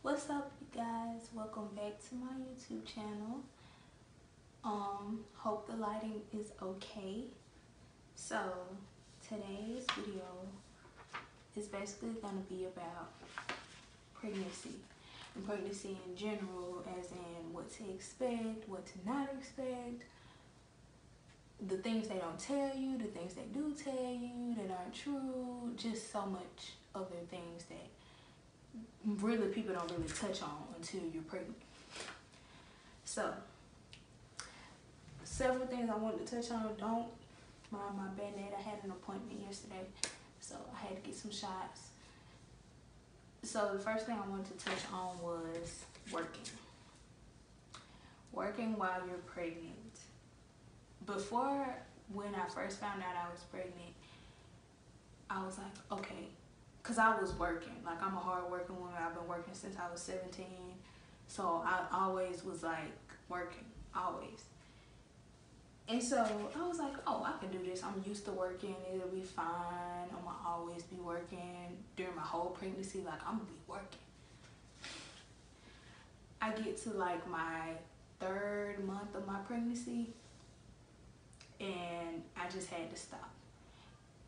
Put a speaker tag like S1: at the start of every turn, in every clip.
S1: What's up, you guys? Welcome back to my YouTube channel. Hope the lighting is okay. So today's video is basically going to be about pregnancy and pregnancy in general, as in what to expect, what to not expect, the things they don't tell you, the things they do tell you that aren't true, just so much other things that really people don't really touch on until you're pregnant. So several things I wanted to touch on. Don't mind my band-aid. I had an appointment yesterday, so I had to get some shots. So the first thing I wanted to touch on was working while you're pregnant. Before, when I first found out I was pregnant, I was like, okay, because I was working. Like, I'm a hard-working woman. I've been working since I was 17. So I always was like working, always. And so I was like, oh, I can do this. I'm used to working. It'll be fine. I'm going to always be working. During my whole pregnancy, like, I'm going to be working. I get to like my 3rd month of my pregnancy, and I just had to stop.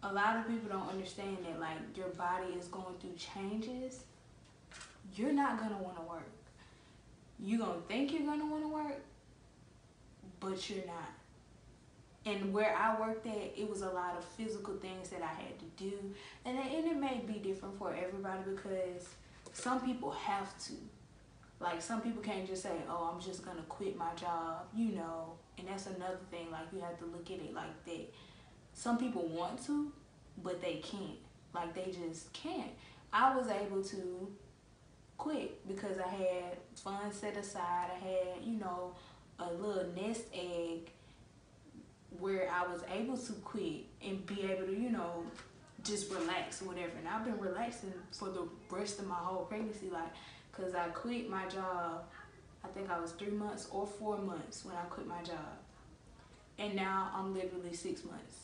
S1: A lot of people don't understand that, like, your body is going through changes. You're not going to want to work. You're going to think you're going to want to work, but you're not. And where I worked at, it was a lot of physical things that I had to do. And it may be different for everybody, because some people have to. Like, some people can't just say, oh, I'm just going to quit my job, you know. And that's another thing. Like, you have to look at it like that. Some people want to, but they can't. Like, they just can't. I was able to quit because I had funds set aside. I had, you know, a little nest egg where I was able to quit and be able to, you know, just relax or whatever. And I've been relaxing for the rest of my whole pregnancy, like, because I quit my job. I think I was 3 months or 4 months when I quit my job. And now I'm literally 6 months.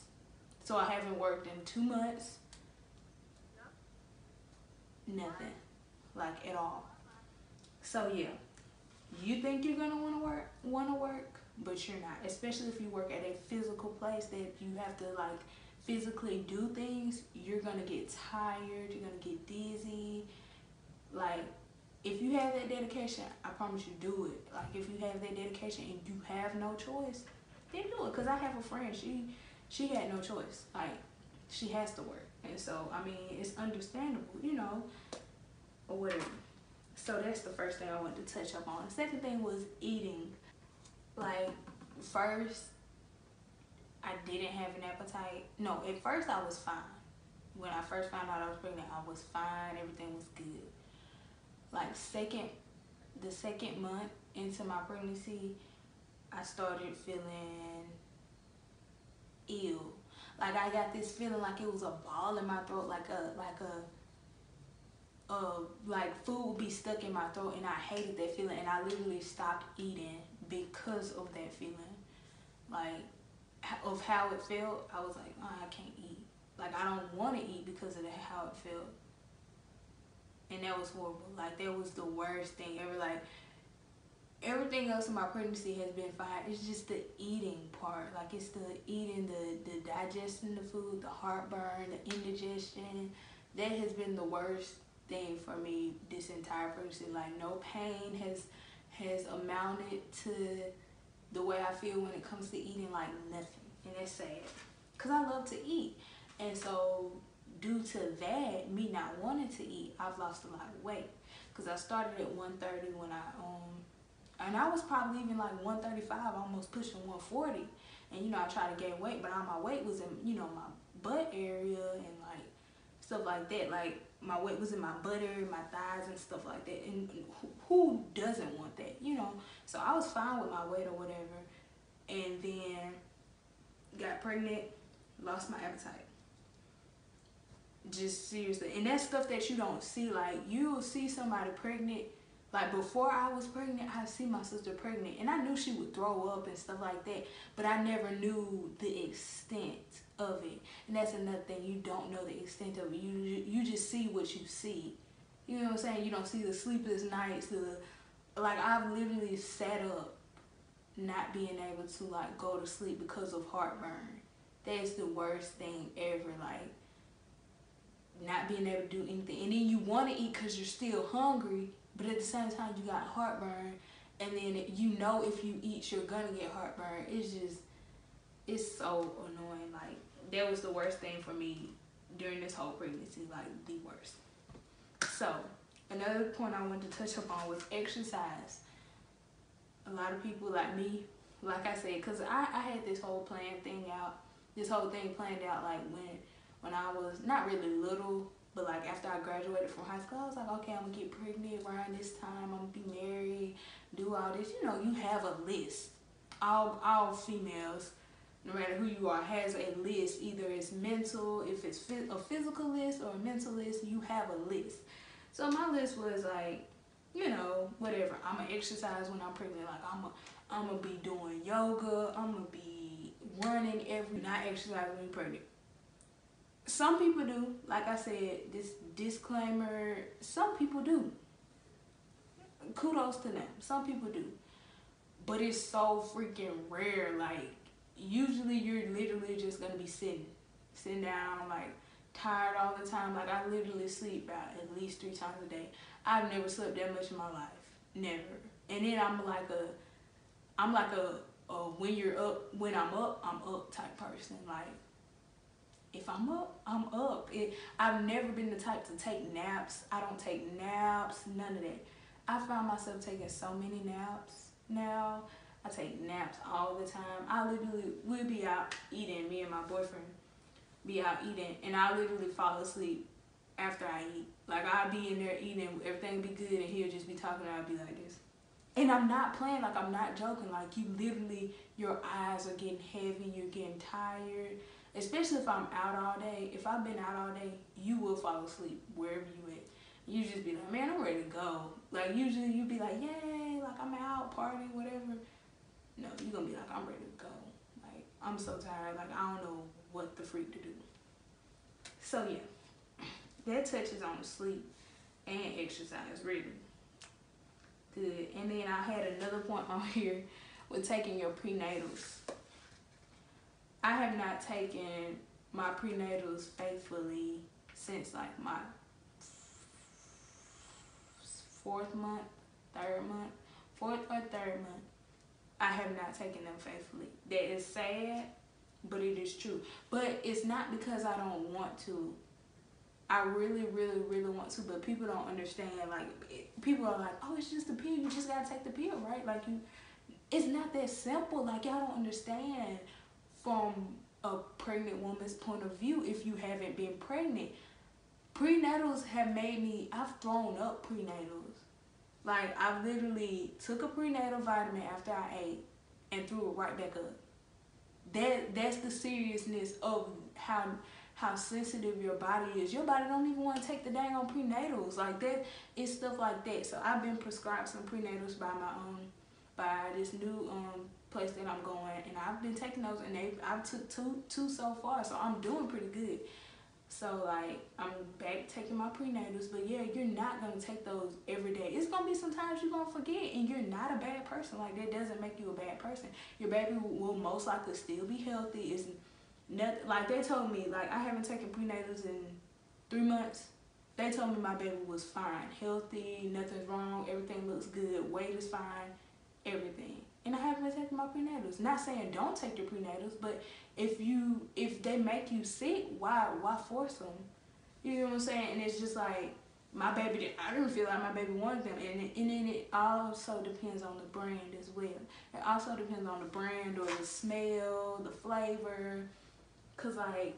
S1: So I haven't worked in 2 months. Nothing. Like, at all. So yeah, you think you're gonna want to work, but you're not. Especially if you work at a physical place that you have to, like, physically do things. You're gonna get tired. You're gonna get dizzy. Like, if you have that dedication, I promise you, do it. Like, if you have that dedication and you have no choice, then do it. Because I have a friend, she had no choice. Like, she has to work. And so, I mean, it's understandable, you know, or whatever. So that's the first thing I wanted to touch up on. The second thing was eating. Like, first, I didn't have an appetite. No, at first I was fine. When I first found out I was pregnant, I was fine. Everything was good. Like, the second month into my pregnancy, I started feeling ill. Like, I got this feeling like it was a ball in my throat, like food would be stuck in my throat, and I hated that feeling, and I literally stopped eating because of that feeling. Like, of how it felt, I was like, oh, I can't eat. Like, I don't want to eat because of how it felt. And that was horrible. Like, that was the worst thing ever. Like, everything else in my pregnancy has been fine. It's just the eating part. Like, it's the eating, the digesting the food, the heartburn, the indigestion. That has been the worst thing for me this entire pregnancy. Like, no pain has amounted to the way I feel when it comes to eating. Like, nothing. And that's sad, because I love to eat. And so, due to that, me not wanting to eat, I've lost a lot of weight. Because I started at 130 when and I was probably even like 135, almost pushing 140. And, you know, I tried to gain weight, but all my weight was in, you know, my butt area and, like, stuff like that. Like, my weight was in my butt area, my thighs and stuff like that. And who doesn't want that, you know? So I was fine with my weight or whatever. And then got pregnant, lost my appetite. Just seriously. And that's stuff that you don't see. Like, you'll see somebody pregnant. Like, before I was pregnant, I see my sister pregnant, and I knew she would throw up and stuff like that, but I never knew the extent of it. And that's another thing, you don't know the extent of it. You just see what you see. You know what I'm saying? You don't see the sleepless nights, like I've literally sat up not being able to like go to sleep because of heartburn. That's the worst thing ever. Like not being able to do anything, and then you want to eat because you're still hungry, but at the same time you got heartburn, and then you know if you eat you're gonna get heartburn. It's so annoying. Like that was the worst thing for me during this whole pregnancy, like the worst. So another point I wanted to touch upon was exercise. A lot of people like me, like I said, because I had this whole thing planned out like when I was not really little, but like after I graduated from high school, I was like, okay, I'm gonna get pregnant around this time, I'm gonna be married, do all this. You know, you have a list. All females, no matter who you are, has a list. Either it's mental, if it's a physical list or a mental list, you have a list. So my list was like, you know, whatever. I'm gonna exercise when I'm pregnant. Like I'm gonna be doing yoga. I'm gonna be running not exercise when you're pregnant. Some people do. Like I said, this disclaimer, some people do. Kudos to them. Some people do. But it's so freaking rare. Like usually you're literally just gonna be sitting down, like tired all the time. Like I literally sleep about at least 3 times a day. I've never slept that much in my life, never. And then I'm like a when I'm up type person. Like if I'm up, I'm up. I've never been the type to take naps. I don't take naps, none of that. I find myself taking so many naps now. I take naps all the time. We'll be out eating, me and my boyfriend be out eating, and I literally fall asleep after I eat. Like I'll be in there eating, everything be good, and he'll just be talking, and I'll be like this. And I'm not playing, like I'm not joking. Like you literally, your eyes are getting heavy, you're getting tired. Especially if I'm out all day. If I've been out all day, you will fall asleep wherever you at. You just be like, man, I'm ready to go. Like usually you be like, yay, like I'm out partying, whatever. No, you're gonna be like, I'm ready to go. Like I'm so tired, like I don't know what the freak to do. So yeah, that touches on sleep and exercise, really. Good. And then I had another point on here with taking your prenatals. I have not taken my prenatals faithfully since like my 4th or 3rd month. I have not taken them faithfully. That is sad, but it is true. But it's not because I don't want to. I really, really, really want to, but people don't understand. Like, people are like, oh, it's just a pill. You just gotta take the pill, right? Like, it's not that simple. Like, y'all don't understand from a pregnant woman's point of view if you haven't been pregnant. Prenatals have made me, I've thrown up prenatals. Like, I literally took a prenatal vitamin after I ate and threw it right back up. That's the seriousness of how sensitive your body is. Your body don't even want to take the dang on prenatals. Like that, it's stuff like that. So I've been prescribed some prenatals by this new place that I'm going, and I've been taking those, and I've took two so far, so I'm doing pretty good. So like I'm back taking my prenatals, but yeah, you're not gonna take those every day. It's gonna be sometimes you're gonna forget, and you're not a bad person. Like that doesn't make you a bad person. Your baby will most likely still be healthy. It's nothing, like they told me, like I haven't taken prenatals in 3 months. They told me my baby was fine, healthy, nothing's wrong, everything looks good, weight is fine, everything. And I haven't been taking my prenatals. Not saying don't take your prenatals, but if they make you sick, why force them? You know what I'm saying? And it's just like my baby, I didn't feel like my baby wanted them, and then it also depends on the brand as well. It also depends on the brand or the smell, the flavor. Cause like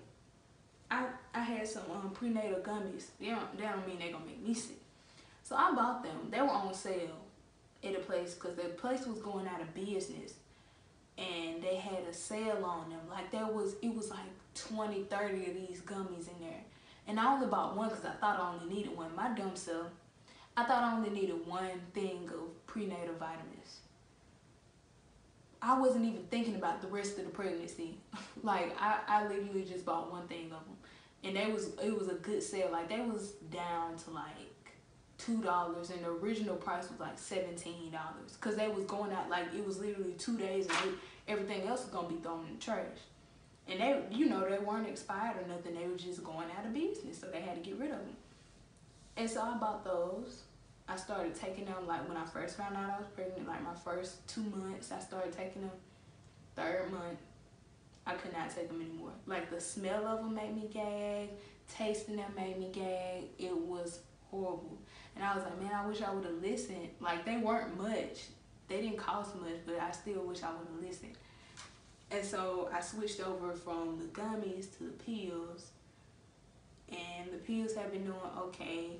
S1: I had some prenatal gummies. They don't mean they're gonna make me sick. So I bought them. They were on sale at a place because the place was going out of business, and they had a sale on them. Like it was like 20, 30 of these gummies in there, and I only bought one because I thought I only needed one. My dumb self, I thought I only needed one thing of prenatal vitamins. I wasn't even thinking about the rest of the pregnancy. Like I literally just bought one thing of them, and it was a good sale. Like they was down to like $2, and the original price was like $17, because they was going out like it was literally 2 days and everything else was gonna be thrown in the trash. And they, you know, they weren't expired or nothing. They were just going out of business, so they had to get rid of them. And so I bought those. I started taking them like when I first found out I was pregnant, like my first 2 months, I started taking them. 3rd month, I could not take them anymore. Like the smell of them made me gag, tasting them made me gag. It was horrible. And I was like, man, I wish I would have listened. Like they weren't much. They didn't cost much, but I still wish I would have listened. And so I switched over from the gummies to the pills. And the pills have been doing okay.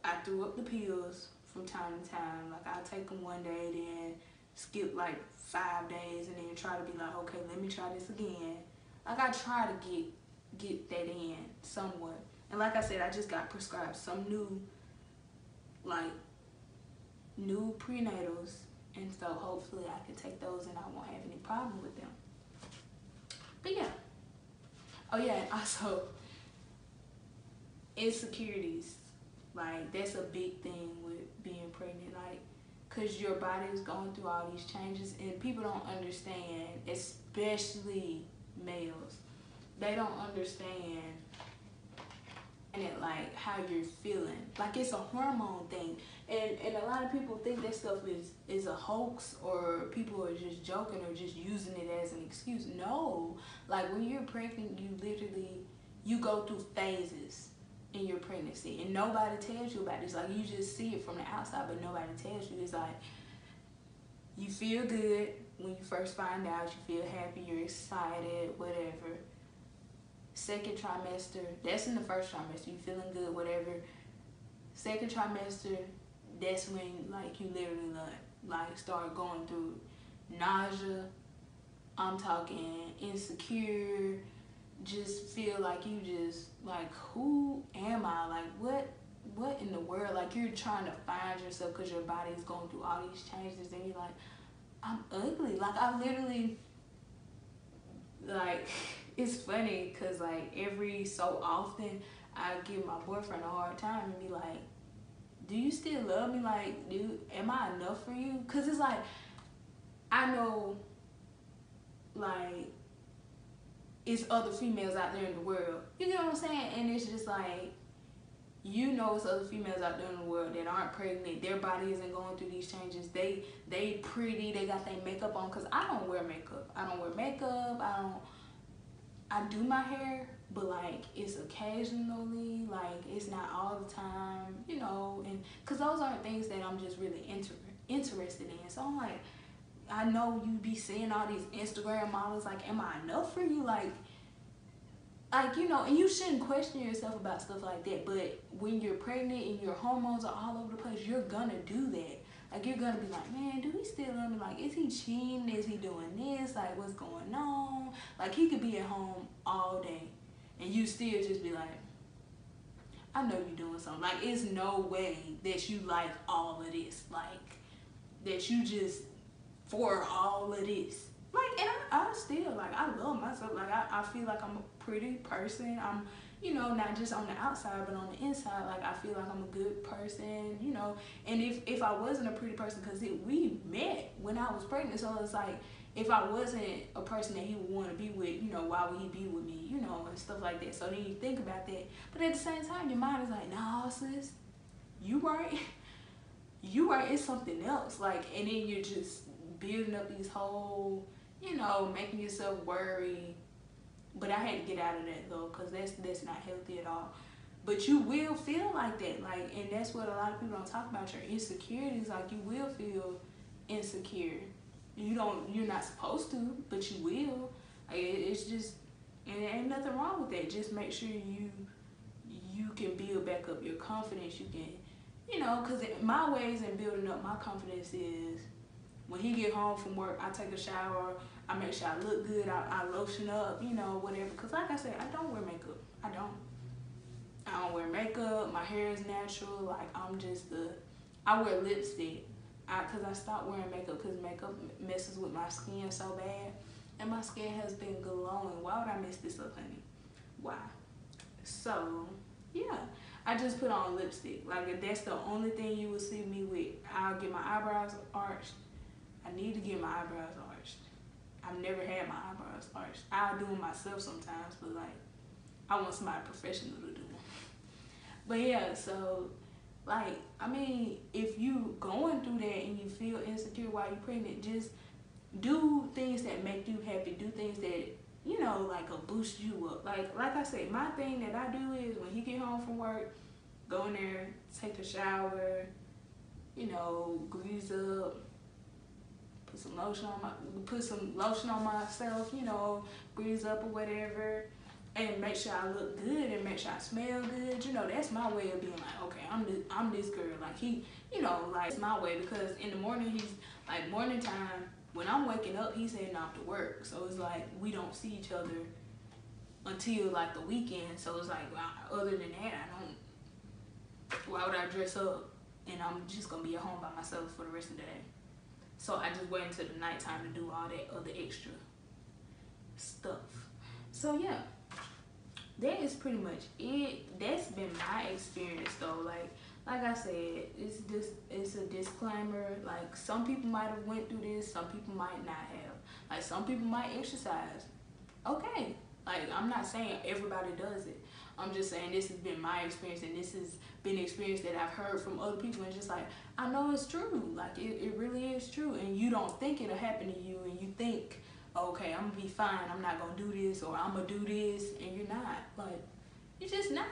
S1: I threw up the pills from time to time. Like I'll take them one day, then skip like 5 days, and then try to be like, okay, let me try this again. Like I try to get that in somewhat. And like I said, I just got prescribed some new prenatals, and so hopefully I can take those and I won't have any problem with them. But yeah. Oh yeah, and also insecurities. Like that's a big thing with being pregnant. Like, cause your body is going through all these changes, and people don't understand, especially males. They don't understand like how you're feeling. Like it's a hormone thing, and a lot of people think that stuff is a hoax, or people are just joking or just using it as an excuse. No, like when you're pregnant, you go through phases in your pregnancy, and nobody tells you about this. Like you just see it from the outside, but nobody tells you. It's like you feel good when you first find out, you feel happy, you're excited, whatever. 2nd trimester, that's in the 1st trimester, you feeling good, whatever. 2nd trimester, that's when like you literally like start going through nausea. I'm talking insecure, just feel like you just like, who am I? Like what in the world? Like you're trying to find yourself because your body is going through all these changes, and you're like, I'm ugly. Like I literally, like, it's funny because like every so often I give my boyfriend a hard time and be like, do you still love me? Like, dude, am I enough for you? Because it's like, I know like it's other females out there in the world, you get what I'm saying? And it's just like, you know, it's other females out there in the world that aren't pregnant, their body isn't going through these changes, they pretty, they got their makeup on, because I don't wear makeup. I do my hair, but like it's occasionally, like it's not all the time, you know, and because those aren't things that I'm just really interested in. So I'm like, I know you be seeing all these Instagram models, like, am I enough for you? Like, you know, and you shouldn't question yourself about stuff like that, but when you're pregnant and your hormones are all over the place, you're gonna do that. Like, you're gonna be like, man, do he still love me? Like, is he cheating? Is he doing this? Like, what's going on? Like, he could be at home all day, and you still just be like, I know you're doing something. Like, it's no way that you like all of this. Like, that you just for all of this. Like, and I still, like, I love myself. Like, I feel like I'm a pretty person. I'm, you know, not just on the outside, but on the inside. Like, I feel like I'm a good person, you know. And if I wasn't a pretty person, because we met when I was pregnant, so it's like, if I wasn't a person that he would want to be with, you know, why would he be with me, you know, and stuff like that. So then you think about that. But at the same time, your mind is like, nah, sis, you right. You right, it's something else. Like, and then you're just building up these whole, you know, making yourself worry. But I had to get out of that though, because that's not healthy at all. But you will feel like that, like, and that's what a lot of people don't talk about, your insecurities. Like, you will feel insecure. You're not supposed to, but you will. Like, it's just, and there ain't nothing wrong with that. Just make sure you can build back up your confidence. You can, you know, because my ways in building up my confidence is, when he get home from work, I take a shower, I make sure I look good, I lotion up, you know, whatever. Because like I said, I don't wear makeup. I don't wear makeup. My hair is natural. Like, I wear lipstick. Because I stopped wearing makeup because makeup messes with my skin so bad. And my skin has been glowing. Why would I mess this up, honey? Why? So, yeah. I just put on lipstick. Like, if that's the only thing you will see me with, I'll get my eyebrows arched. I need to get my eyebrows arched. I've never had my eyebrows arched. I'll do them myself sometimes, but like, I want somebody professional to do them. But yeah, so like, I mean, if you going through that and you feel insecure while you're pregnant, just do things that make you happy. Do things that, you know, like, will boost you up. Like I said, my thing that I do is when he get home from work, go in there, take a shower, you know, grease up, put some lotion on myself, you know, grease up or whatever, and make sure I look good and make sure I smell good. You know, that's my way of being like, okay, I'm this girl. Like, he, you know, like, it's my way, because in the morning, he's like, morning time, when I'm waking up, he's heading off to work. So it's like, we don't see each other until like the weekend. So it's like, well, other than that, why would I dress up and I'm just gonna be at home by myself for the rest of the day? So I just wait until the nighttime to do all that other extra stuff. So yeah, that is pretty much it. That's been my experience though. Like I said, it's a disclaimer. Like, some people might have went through this, some people might not have. Like, some people might exercise. Okay. Like, I'm not saying everybody does it. I'm just saying this has been my experience, and this has been an experience that I've heard from other people, and just like, I know it's true. Like, it really is true. And you don't think it'll happen to you, and you think, okay, I'm gonna be fine, I'm not gonna do this, or I'm gonna do this, and you're not. Like, you're just not.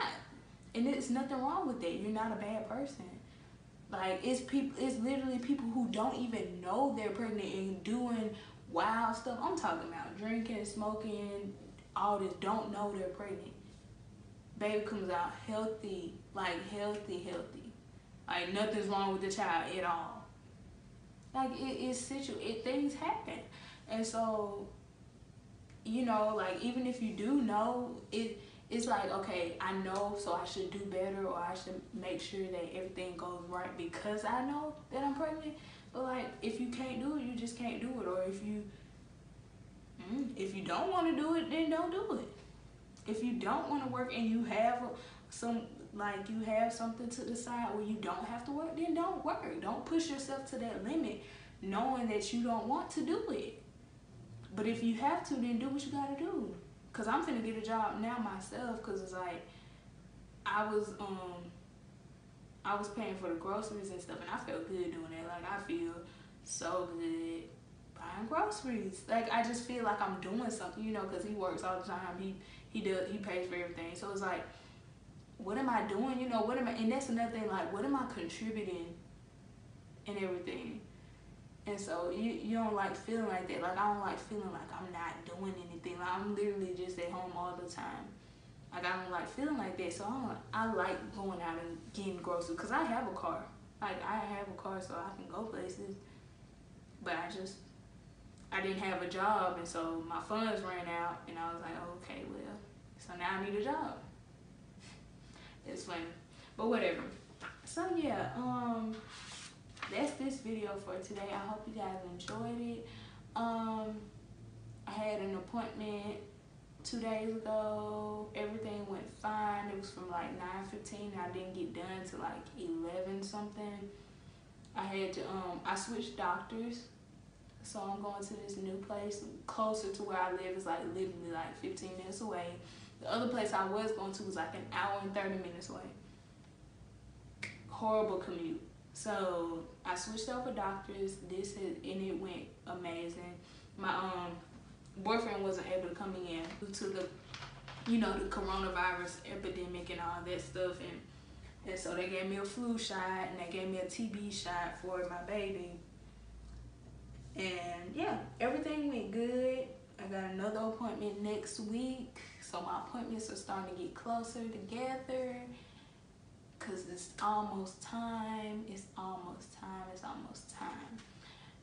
S1: And there's nothing wrong with that. You're not a bad person. Like, it's literally people who don't even know they're pregnant and doing wild stuff. I'm talking about drinking, smoking, all this, don't know they're pregnant. Baby comes out healthy, like healthy. Like, nothing's wrong with the child at all. Like, things happen. And so, you know, like, even if you do know, it's like, okay, I know, so I should do better, or I should make sure that everything goes right because I know that I'm pregnant. But like, if you can't do it, you just can't do it. Or if you don't want to do it, then don't do it. If you don't want to work and you have you have something to the side where you don't have to work, then don't work. Don't push yourself to that limit knowing that you don't want to do it. But if you have to, then do what you gotta do. Cause I'm finna get a job now myself, cause it's like, I was paying for the groceries and stuff, and I felt good doing that. Like, I feel so good buying groceries. Like, I just feel like I'm doing something, you know, cause he works all the time. He pays for everything. So it's like, what am I doing? You know, and that's another thing, like, what am I contributing and everything? And so you don't like feeling like that. Like, I don't like feeling like I'm not doing anything. Like, I'm literally just at home all the time. Like, I don't like feeling like that. So I like going out and getting groceries, because I have a car. Like, I have a car so I can go places. But I didn't have a job, and so my funds ran out, and I was like, okay, well, so now I need a job. It's funny, but whatever. So yeah, that's this video for today. I hope you guys enjoyed it. I had an appointment 2 days ago. Everything went fine. It was from like 9:15. I didn't get done till like 11 something. I had to I switched doctors, so I'm going to this new place closer to where I live. It's like literally like 15 minutes away. The other place I was going to was like an hour and 30 minutes away. Horrible commute. So I switched over doctors. And it went amazing. My boyfriend wasn't able to come in due to the, you know, the coronavirus epidemic and all that stuff, and so they gave me a flu shot and they gave me a TB shot for my baby. And yeah, everything went good. I got another appointment next week, so my appointments are starting to get closer together. Cause it's almost time. It's almost time.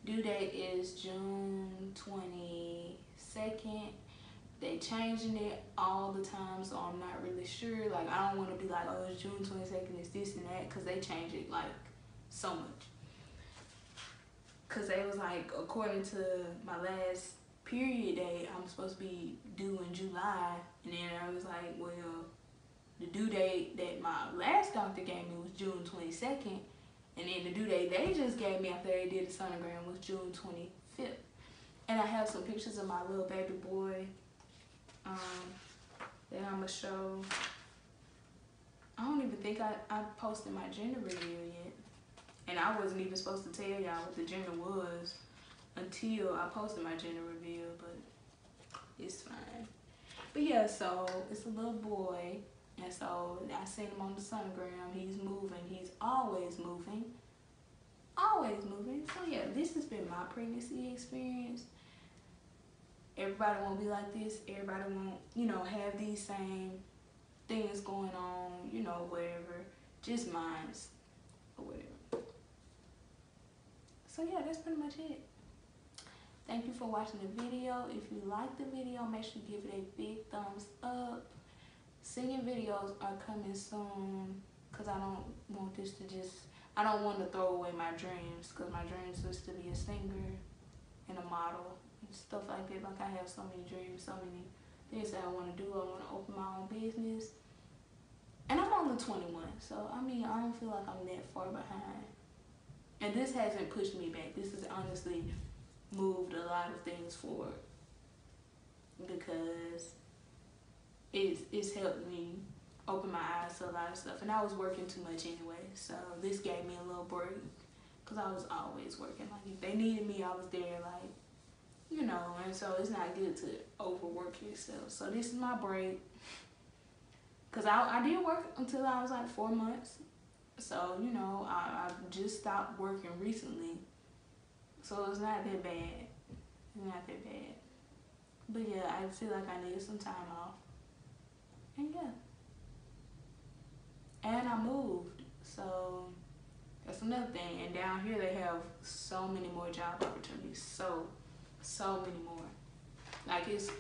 S1: Due date is June 22nd. They changing it all the time, so I'm not really sure. Like, I don't want to be like, oh, it's June 22nd, it's this and that, cause they change it like so much. Cause they was like, according to my last period date, I'm supposed to be due in July, and then I was like, well, the due date that my last doctor gave me was June 22nd. And then the due date they just gave me after they did the sonogram was June 25th. And I have some pictures of my little baby boy that I'm going to show. I don't even think I posted my gender reveal yet. And I wasn't even supposed to tell y'all what the gender was until I posted my gender reveal, but it's fine. But yeah, so it's a little boy. And so I seen him on the sonogram. He's moving. He's always moving. Always moving. So yeah, this has been my pregnancy experience. Everybody won't be like this. Everybody won't, you know, have these same things going on, you know, whatever. Just minds or whatever. So yeah, that's pretty much it. Thank you for watching the video. If you like the video, make sure you give it a big thumbs up. Singing videos are coming soon because I don't want this to just, I don't want to throw away my dreams, because my dreams was to be a singer and a model and stuff like that. Like I have so many dreams, so many things that I want to do. I want to open my own business. And I'm only 21, so I mean, I don't feel like I'm that far behind. And this hasn't pushed me back. This has honestly moved a lot of things forward because it's helped me open my eyes to a lot of stuff. And I was working too much anyway, so this gave me a little break because I was always working. Like if they needed me, I was there, like, you know, and so it's not good to overwork yourself. So this is my break. Because I did work until I was like 4 months. So, you know, I just stopped working recently. So it's not that bad. It's not that bad. But yeah, I feel like I need some time off. And yeah. And I moved. So that's another thing. And down here they have so many more job opportunities. So many more. Like it's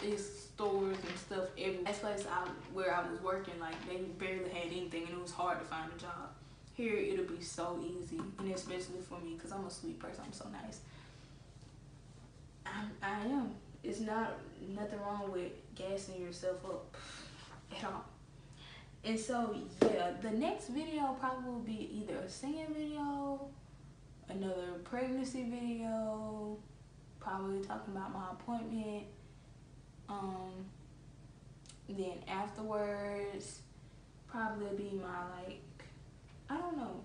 S1: stores and stuff everywhere. That place where I was working, like they barely had anything and it was hard to find a job. Here it'll be so easy, and especially for me because I'm a sweet person. I'm so nice. I am. It's nothing wrong with gassing yourself up at all. And so yeah, the next video probably will be either a singing video, another pregnancy video, probably talking about my appointment. Then afterwards, probably be my, like, I don't know.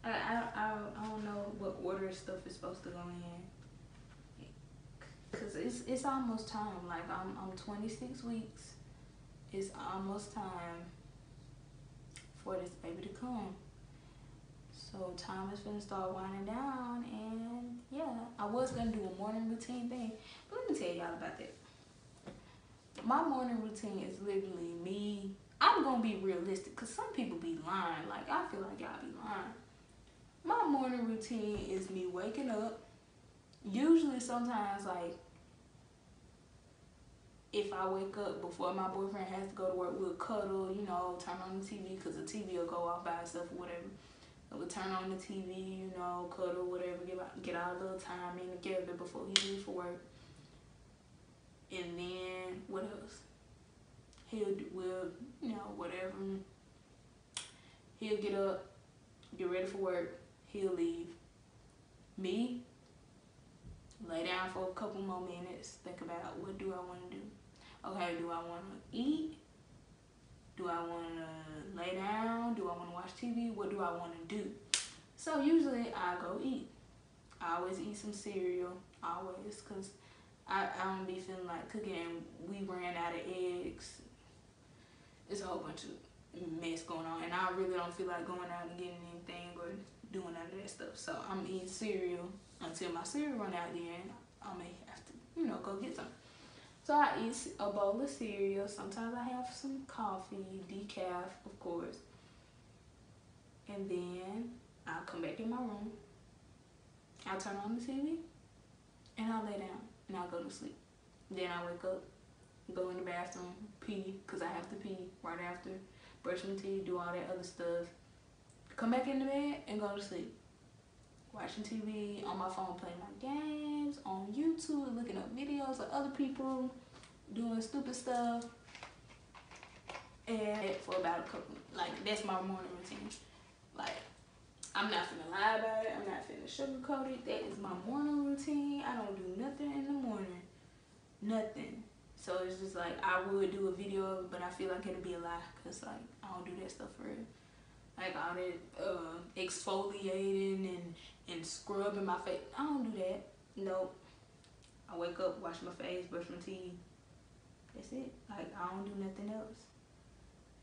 S1: I don't know what order stuff is supposed to go in. Cause it's almost time. Like I'm 26 weeks. It's almost time for this baby to come. So time is gonna start winding down, and yeah, I was gonna do a morning routine thing, but let me tell y'all about that. My morning routine is literally me. I'm gonna be realistic, cause some people be lying. Like I feel like y'all be lying. My morning routine is me waking up. Usually, sometimes like if I wake up before my boyfriend has to go to work, we'll cuddle. You know, turn on the TV, cause the TV will go off by itself or whatever. We'll turn on the TV, you know, cuddle, whatever, get our little time in together before he leaves for work. And then, what else? We'll, you know, whatever. He'll get up, get ready for work, he'll leave. Me, lay down for a couple more minutes, think about what do I want to do. Okay, do I want to eat? Do I want to lay down? Do I want to watch TV? What do I want to do? So usually I go eat. I always eat some cereal, always, because I don't be feeling like cooking, and we ran out of eggs. It's a whole bunch of mess going on, and I really don't feel like going out and getting anything or doing none of that stuff. So I'm eating cereal until my cereal run out, then I may have to, you know, go get some. So I eat a bowl of cereal. Sometimes I have some coffee, decaf, of course. And then I'll come back in my room. I'll turn on the TV, and I'll lay down, and I'll go to sleep. Then I wake up, go in the bathroom, pee, because I have to pee right after, brush my teeth, do all that other stuff. Come back in the bed and go to sleep. Watching TV, on my phone playing my games, on YouTube, looking up videos of other people doing stupid stuff. and for about a couple, like that's my morning routine. Like, I'm not finna lie about it. I'm not finna sugarcoat it. That is my morning routine. I don't do nothing in the morning. Nothing. So it's just like, I would do a video of it, but I feel like it'll be a lie. Because, like, I don't do that stuff for real. Like, all that exfoliating and scrubbing my face. I don't do that. Nope. I wake up, wash my face, brush my teeth. That's it. Like, I don't do nothing else.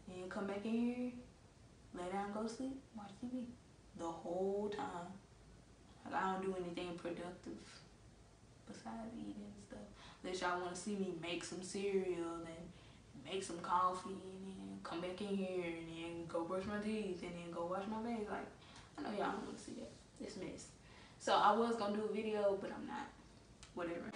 S1: And come back in here, lay down, go sleep, watch TV. The whole time. Like, I don't do anything productive besides eating and stuff. Unless y'all want to see me make some cereal and make some coffee and then come back in here and then go brush my teeth and then go wash my face. Like, I know y'all don't want to see that. It's a mess. So I was going to do a video, but I'm not. Whatever.